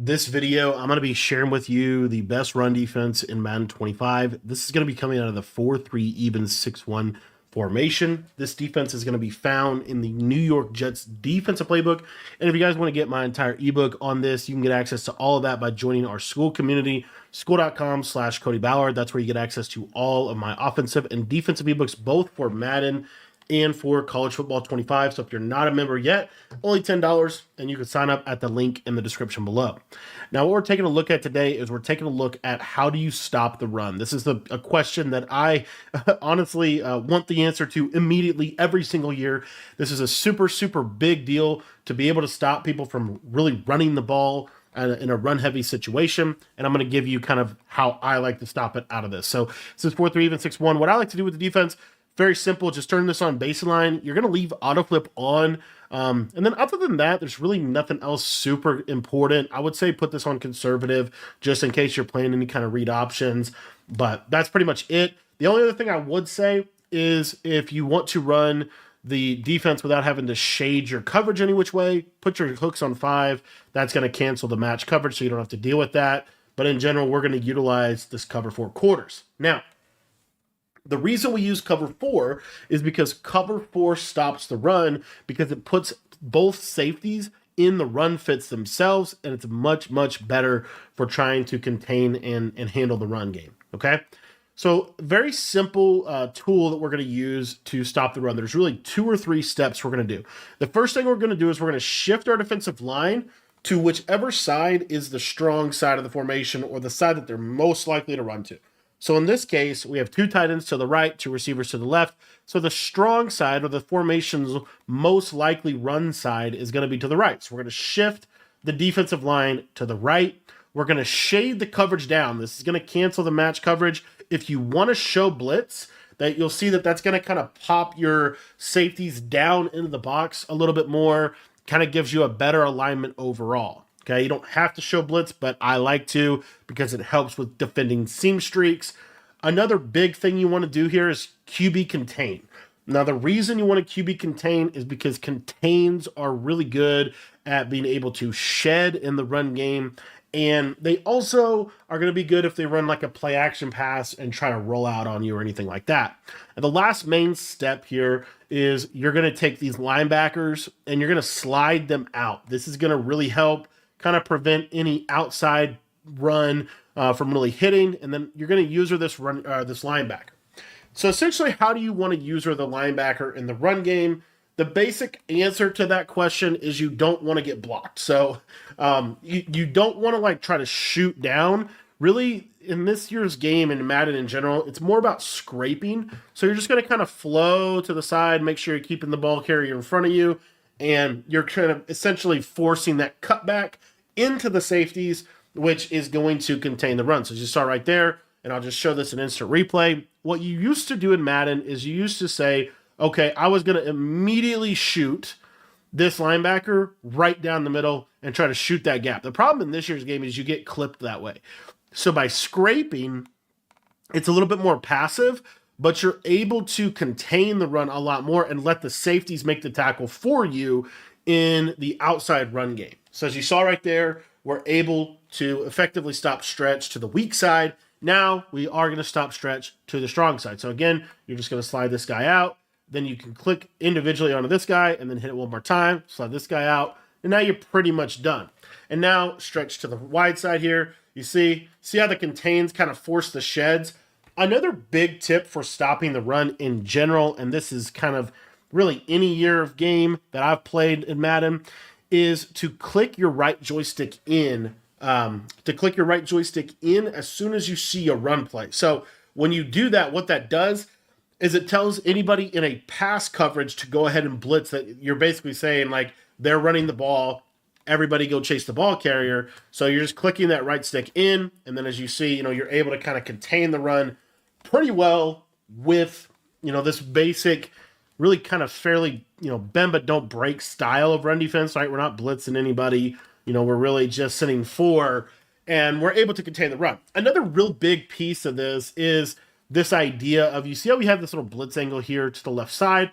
This video, I'm going to be sharing with you the best run defense in Madden 25. This is going to be coming out of the 4-3 even 6-1 formation. This defense is going to be found in the New York Jets defensive playbook. And if you guys want to get my entire ebook on this, you can get access to all of that by joining our school community, school.com/Cody Ballard. That's where you get access to all of my offensive and defensive ebooks, both for Madden and for College Football 25. So if you're not a member yet, only $10, and you can sign up at the link in the description below. Now, what we're taking a look at today is we're taking a look at how do you stop the run. This is a question that I honestly want the answer to immediately every single year. This is a super, super big deal to be able to stop people from really running the ball in a run-heavy situation, and I'm going to give you kind of how I like to stop it out of this. So this is 4-3 even 6-1. What I like to do with the defense, very simple, just turn this on baseline. You're going to leave autoflip on. And then other than that, there's really nothing else super important. I would say put this on conservative just in case you're playing any kind of read options. But that's pretty much it. The only other thing I would say is if you want to run the defense without having to shade your coverage any which way, put your hooks on 5. That's going to cancel the match coverage, so you don't have to deal with that. But in general, we're going to utilize this cover 4 quarters. Now, the reason we use cover 4 is because cover 4 stops the run because it puts both safeties in the run fits themselves, and it's much, much better for trying to contain and handle the run game, okay? So very simple tool that we're going to use to stop the run. There's really 2 or 3 steps we're going to do. The first thing we're going to do is we're going to shift our defensive line to whichever side is the strong side of the formation or the side that they're most likely to run to. So in this case, we have 2 tight ends to the right, 2 receivers to the left. So the strong side, or the formation's most likely run side, is going to be to the right. So we're going to shift the defensive line to the right. We're going to shade the coverage down. This is going to cancel the match coverage. If you want to show blitz, that you'll see that that's going to kind of pop your safeties down into the box a little bit more, kind of gives you a better alignment overall. Okay, you don't have to show blitz, but I like to because it helps with defending seam streaks. Another big thing you want to do here is QB contain. Now, the reason you want to QB contain is because contains are really good at being able to shed in the run game, and they also are going to be good if they run like a play action pass and try to roll out on you or anything like that. And the last main step here is you're going to take these linebackers and you're going to slide them out. This is going to really help kind of prevent any outside run from really hitting, and then you're going to user this linebacker. So essentially, how do you want to user the linebacker in the run game? The basic answer to that question is you don't want to get blocked. So you don't want to like try to shoot down. Really, in this year's game and Madden in general, it's more about scraping. So you're just going to kind of flow to the side, make sure you're keeping the ball carrier in front of you, and you're kind of essentially forcing that cutback into the safeties, which is going to contain the run. So as you saw right there, and I'll just show this in instant replay. What you used to do in Madden is you used to say, okay, I was going to immediately shoot this linebacker right down the middle and try to shoot that gap. The problem in this year's game is you get clipped that way. So by scraping, it's a little bit more passive, but you're able to contain the run a lot more and let the safeties make the tackle for you in the outside run game. So as you saw right there, we're able to effectively stop stretch to the weak side. Now we are going to stop stretch to the strong side. So again, you're just going to slide this guy out. Then you can click individually onto this guy and then hit it one more time, slide this guy out, and now you're pretty much done. And now stretch to the wide side here. You see how the contains kind of force the sheds. Another big tip for stopping the run in general, and this is kind of really any year of game that I've played in Madden, is to click your right joystick in. As soon as you see a run play. So when you do that, what that does is it tells anybody in a pass coverage to go ahead and blitz. That you're basically saying like they're running the ball, everybody go chase the ball carrier. So you're just clicking that right stick in, and then as you see, you're able to kind of contain the run pretty well with this basic, really kind of fairly bend but don't break style of run defense. Right, we're not blitzing anybody. We're really just sitting 4, and we're able to contain the run. Another real big piece of this is this idea of, you see how we have this little blitz angle here to the left side?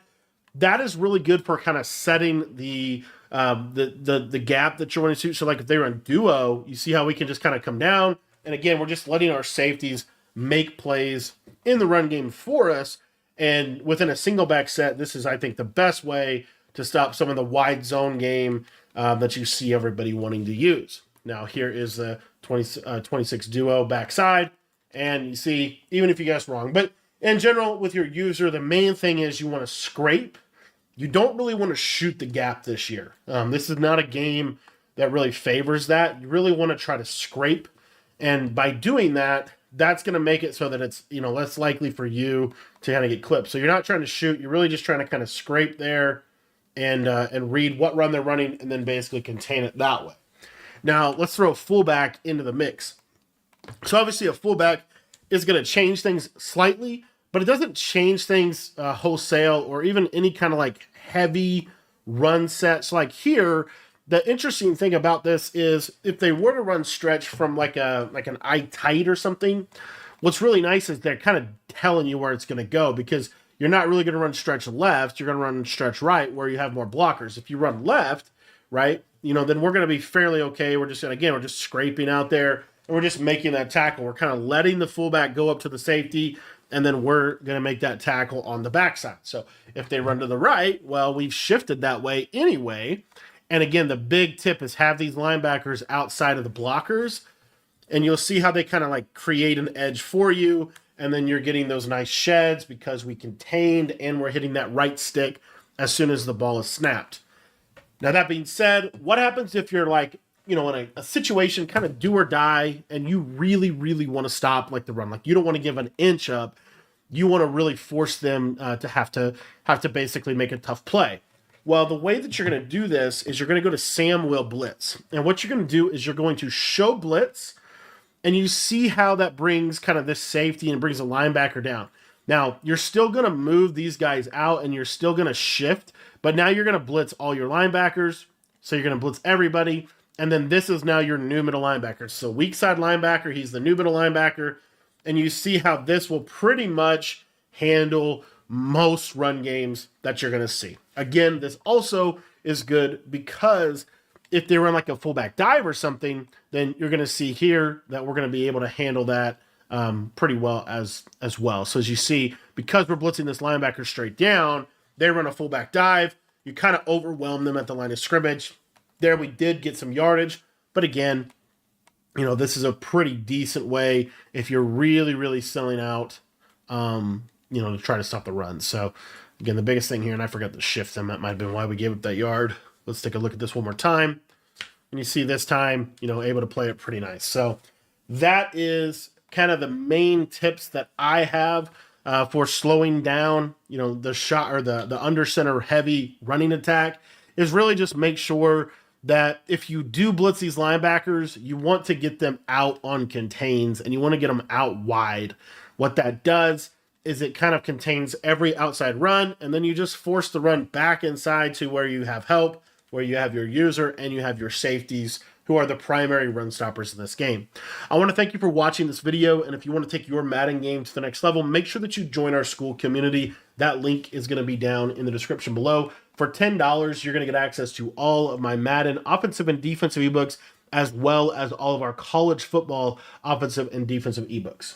That is really good for kind of setting the the gap that you're running to. So like if they run duo, you see how we can just kind of come down. And again, we're just letting our safeties make plays in the run game for us. And within a single back set, this is, I think, the best way to stop some of the wide zone game that you see everybody wanting to use. Now, here is the 26 duo backside. And you see, even if you guess wrong, but in general, with your user, the main thing is you want to scrape. You don't really want to shoot the gap this year. This is not a game that really favors that. You really want to try to scrape. And by doing that, that's going to make it so that it's, less likely for you to kind of get clipped. So you're not trying to shoot. You're really just trying to kind of scrape there and read what run they're running and then basically contain it that way. Now, let's throw a fullback into the mix. So obviously a fullback is going to change things slightly, but it doesn't change things wholesale or even any kind of like heavy run sets. Like here, the interesting thing about this is if they were to run stretch from like an eye tight or something, what's really nice is they're kind of telling you where it's going to go, because you're not really going to run stretch left. You're going to run stretch right where you have more blockers. If you run left, right, then we're going to be fairly okay. We're just scraping out there and we're just making that tackle. We're kind of letting the fullback go up to the safety, and then we're going to make that tackle on the backside. So if they run to the right, well, we've shifted that way anyway. And again, the big tip is have these linebackers outside of the blockers, and you'll see how they kind of like create an edge for you. And then you're getting those nice sheds because we contained and we're hitting that right stick as soon as the ball is snapped. Now, that being said, what happens if you're like, in a situation kind of do or die, and you really, really want to stop like the run? Like you don't want to give an inch up. You want to really force them to have to basically make a tough play. Well, the way that you're going to do this is you're going to go to Sam will blitz. And what you're going to do is you're going to show blitz, and you see how that brings kind of this safety and brings a linebacker down. Now, you're still going to move these guys out and you're still going to shift, but now you're going to blitz all your linebackers. So you're going to blitz everybody. And then this is now your new middle linebacker. So weak side linebacker, he's the new middle linebacker. And you see how this will pretty much handle most run games that you're going to see. Again, this also is good because if they run like a fullback dive or something, then you're going to see here that we're going to be able to handle that pretty well as well. So as you see, because we're blitzing this linebacker straight down, they run a fullback dive. You kind of overwhelm them at the line of scrimmage. There we did get some yardage, but again, this is a pretty decent way if you're really, really selling out, to try to stop the run. So again, the biggest thing here, and I forgot to shift them. That might have been why we gave up that yard. Let's take a look at this one more time. And you see this time, able to play it pretty nice. So that is kind of the main tips that I have for slowing down, the shot or the under center heavy running attack, is really just make sure that if you do blitz these linebackers, you want to get them out on contains and you want to get them out wide. What that does is it kind of contains every outside run, and then you just force the run back inside to where you have help, where you have your user and you have your safeties, who are the primary run stoppers in this game. I want to thank you for watching this video, and if you want to take your Madden game to the next level, make sure that you join our school community. That link is going to be down in the description below. For $10, you're going to get access to all of my Madden offensive and defensive ebooks, as well as all of our college football offensive and defensive ebooks.